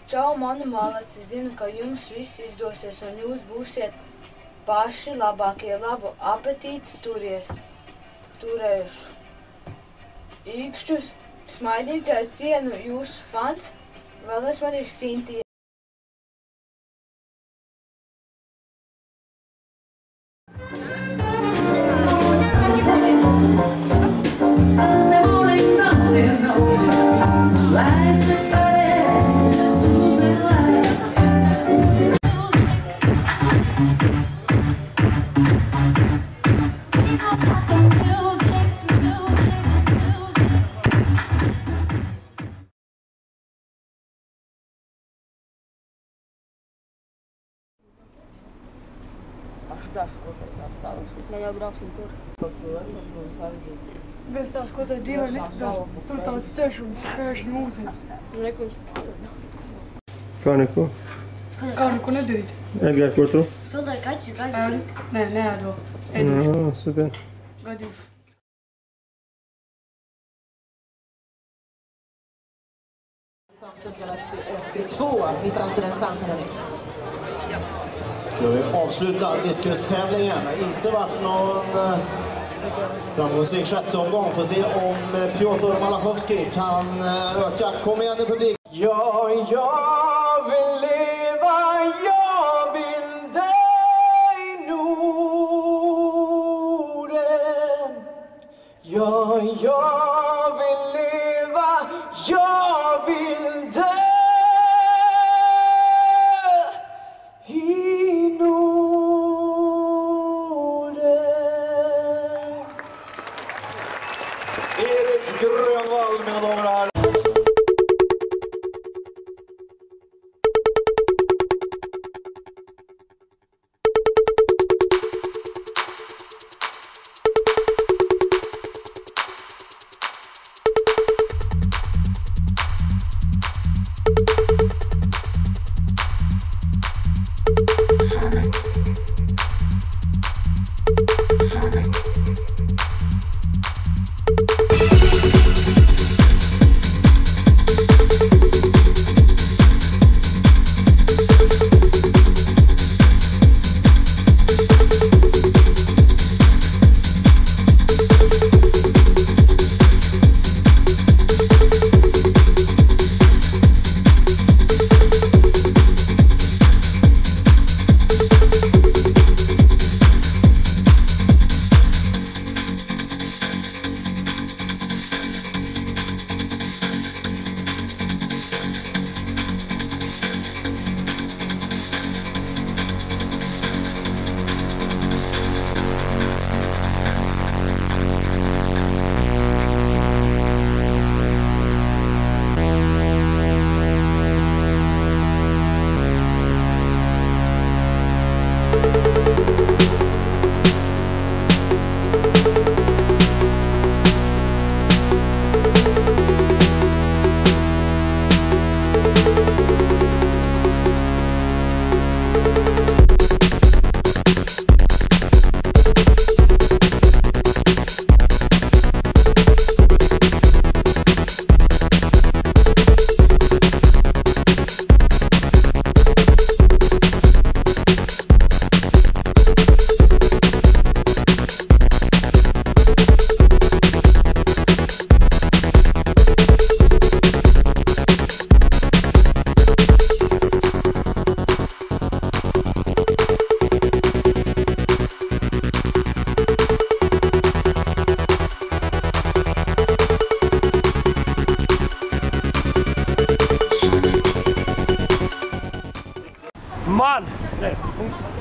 Čau, mani malaci, zinu, ka jums viss izdosies un jūs būsiet paši labākie. Labu apetīti, turējuši īkšķus, smaidīt ar cienu jūsu fans, vēl es manīšu Sintija. Tas, ko tās salas. Vai jau brauksim tur? Tas, ko vecums mums sarežģīt. Bez tās, ko tā dīvaini izskatās, tur tāds ceļš un pēkšņi ūdens. Neko Kā neko? Kā neko nedarīt? Edgar, ko tu? Skaldēju kaķis gaļu. Ēdu? Nē, neēdu. Ēduši. Super. Gadījuši. Galaxy S2 finns alltid den chansen. Ska vi avsluta diskustävlingen. Inte varit någon framgångsrik sjätte omgång. Får se om Piotr Malachowski kan öka. Kom igen i publik. Ja, jag vill leva, jag vill dig Norden. Ja, jag vill leva, jag vill dig i Norden. Erik Grönvall, mina damer och herrar.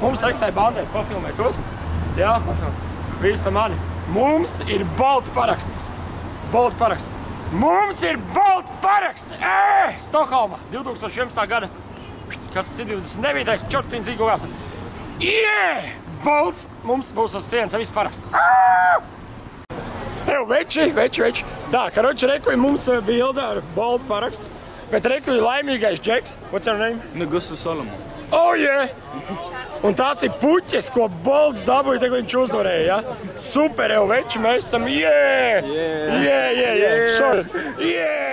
Mums rektai bandai pafilmē tos. Jā, visi mani. Mums ir balts paraksts. Balts paraksts. Mums ir balts paraksts! Stokholma, 2011. gada. Kas tas ir 29. čortiņas īgogās. Balts! Mums būs uz sienas viss paraksts. Veči. Tā, karoči, rekuji mums bilda ar baltu parakstu. Bet rekuji laimīgais džeks. What's your name? Negusu Solomon. Oh, yeah! Un tās ir puķes, ko Bolts dabūja, te, ko viņš uzvarēja, ja? Super, veči, mēs esam, yeah! Sure. Yeah!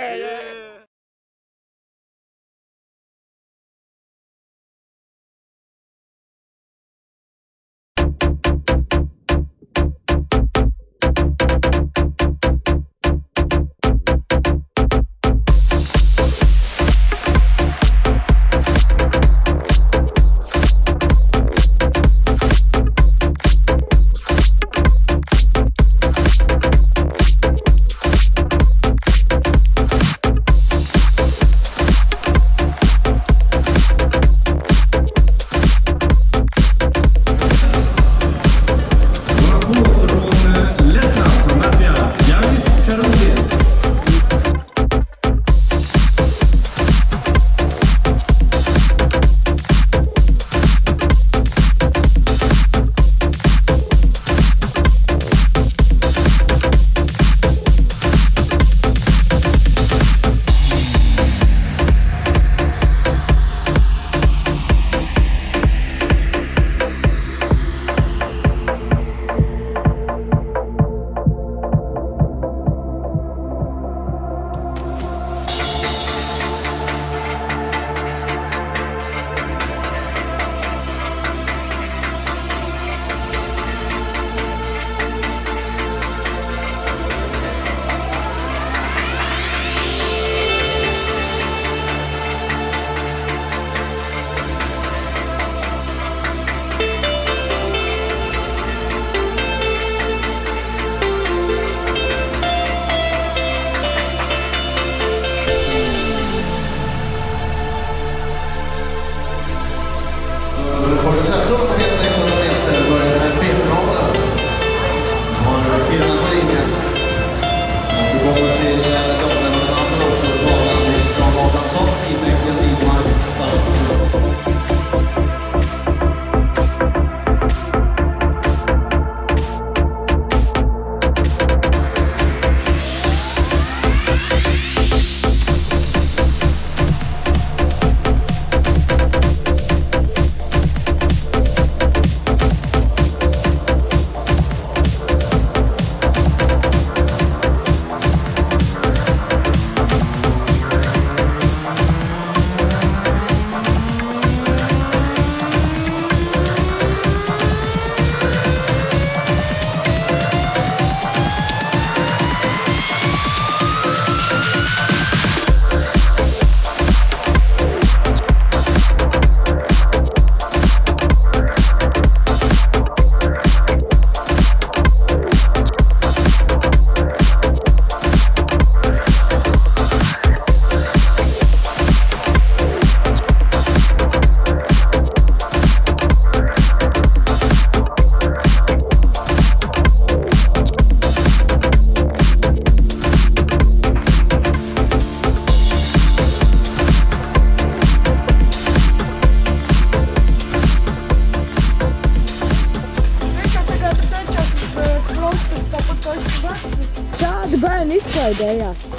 bra idé alltså.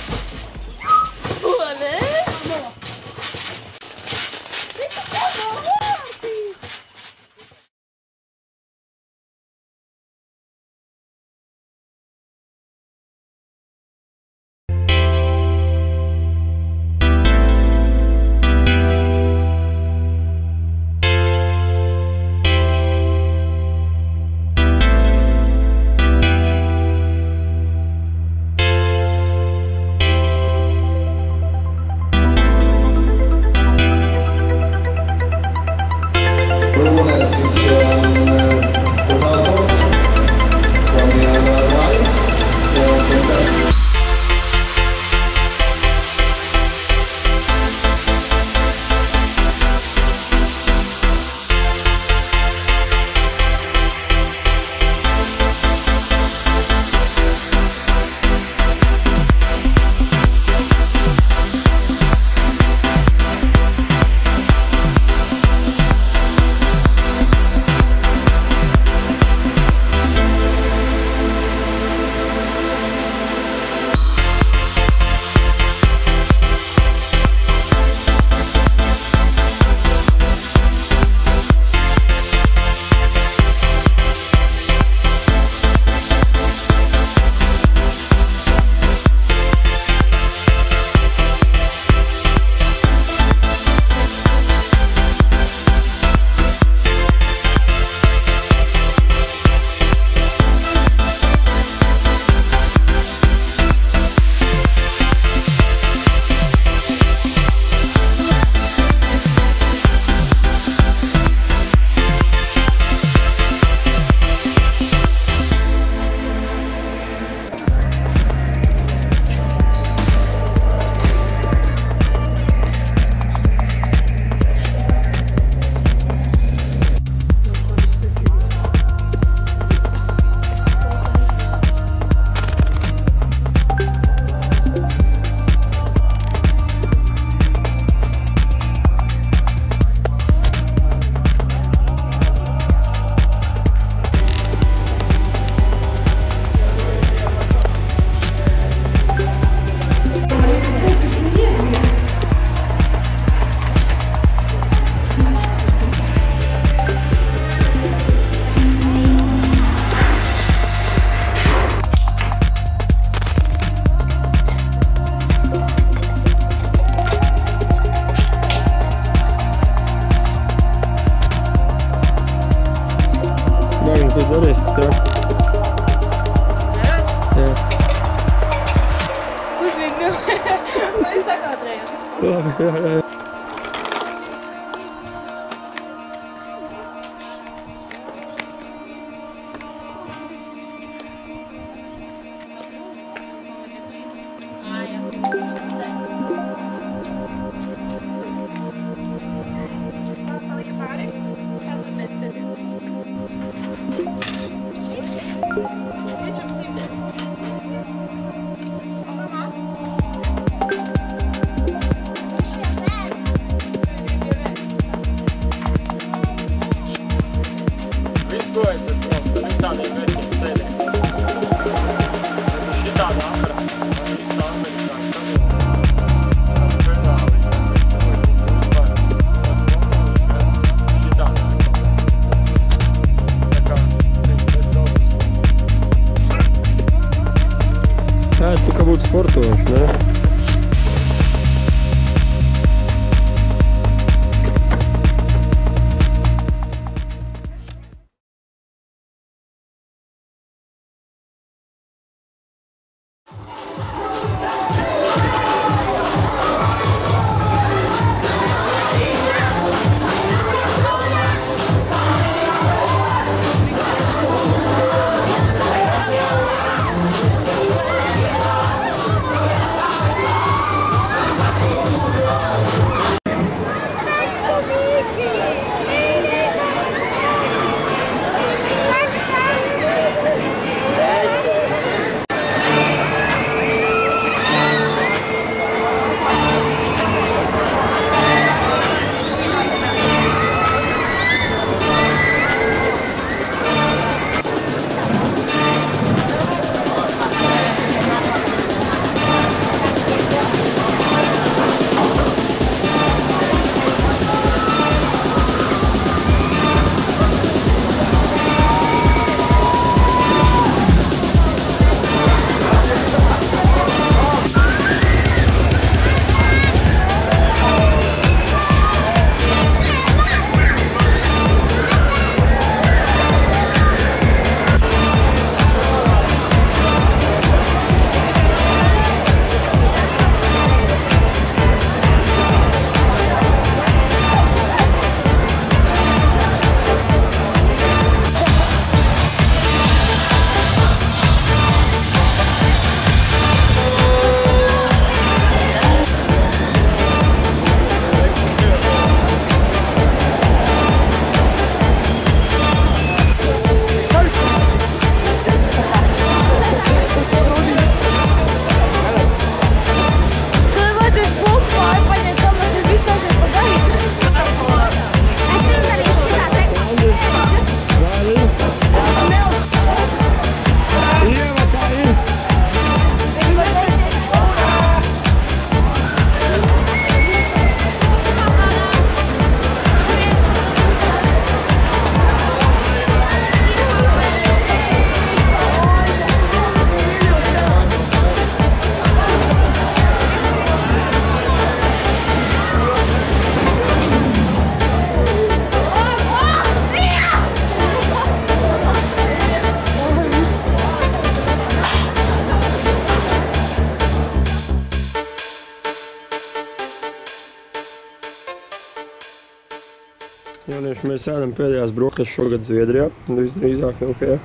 Jaunieši, mēs ēdam pēdējās brokastis šogad Zviedrijā. Visdrīzāk, nu, ka jā.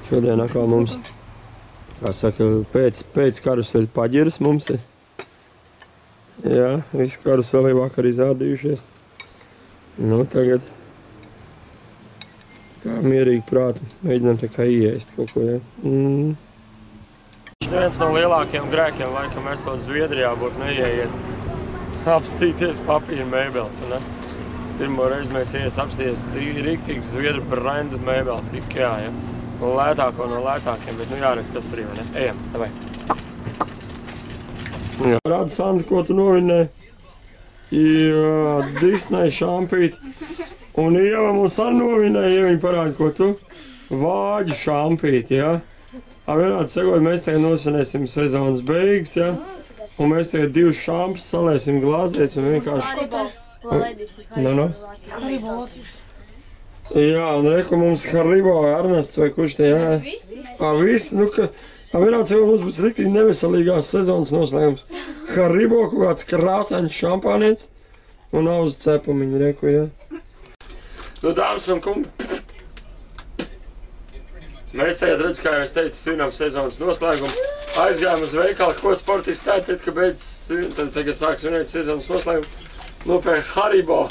Šodien atkal mums, kā saka, pēc karusveļa paģiras mums ir. Jā, visi karusveļi vakar izādījušies. Nu, tagad tā mierīgi prāti mēģinām tā kā ieēst kaut ko, jā. Viens no lielākajiem grēkiem, laikam, esot Zviedrijā, būtu neieiet apstīties papīra mēbeles, vai ne? Pirmo reizi mēs apstīties rīktīgs Zviedru brandu mēbeles IKEA, ja? Un lētāko no lētākiem, bet nu jāredz, kas tur ir, vai ne? Ejam, davai. Jā, rāda, Sandra, ko tu novinēji? Jā, Disney šampīti. Un Ieva mums arī novinēja, ja viņi parāda, ko tu? Vāģu šampīti, jā? Vienādi sakot, mēs tagad nosvinēsim sezonas beigas, jā? Un mēs tagad 2 šampus salēsim glāzēs un vienkārši... Nu. Jā, un reku mums Haribo vai Ernests vai kurš te, jā? Visi? Nu, ka... Vienādi sakot, mums būs riktīgi neveselīgās sezonas noslēgums. Haribo, kaut kāds krāsains šampānietis un auzu cepumiņu, reku, jā? Nu, dāmas un kungi, mēs tagad redz, kā jau es teicu, svinām sezonas noslēgumu. Aizgājām uz veikalu, ko sportisti tēt, tad, kad beidz tad tagad sāk svinēt sezonas noslēgumu. Nopēr Haribo.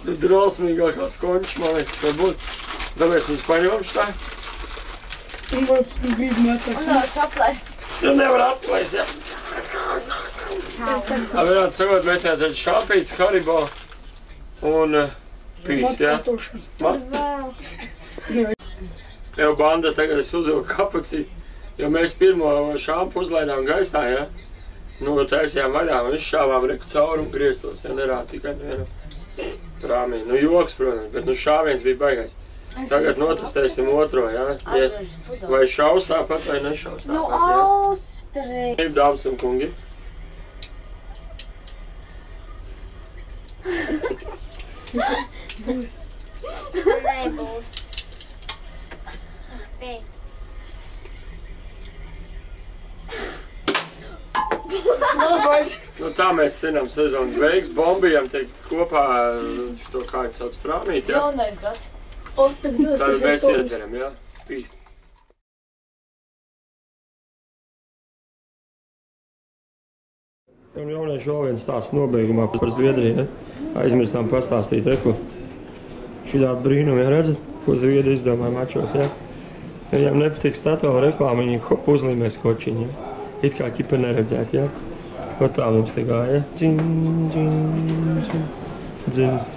Nu, drosmīgākās končs, man liekas, kas var būt. Tāpēc viņus paņemam šitā. Un gribu metās. Un vēl saplēst. Nu, nevar atlaist, jā. Vienādi sakot, mēs tagad šāpīts Haribo un pīs, jā. Jau banda tagad es uzvilku kapucī, jo mēs pirmo šāpu uzlaidām gaisā, ja? Nu, taisījām vaļā un izšāvām reku caurumu griestos, ja nerāda tikai vienu prāmī. Nu, joks, protams, bet nu šāviens bija baigais. Tagad notestēsim otro, ja? Vai šaus tāpat vai nešaus tāpat, ja? Nu, Austrija! Dāmas un kungi. Nebūs. Nu, tā mēs svinām sezonas beigas, bombijam te kopā šo kā viņi sauc prāmīt, ja? Jaunais gads. Tad mēs iedzeram, ja? Pīs. Un jaunieši vēl viens stāsts nobeigumā par Zviedriju, ja? Aizmirstām pastāstīt, reku. Šitādi brīnumi, ja redzat, ko Zviedri izdomāja mačos, ja? Ja viņam nepatīk statovā reklāma, viņi hop uzlīmēs kočiņu, ja? It kā ķipa neredzēt, ja? Ko tā mums te gāja, ja? Dzin, dzin, dzin, dzin.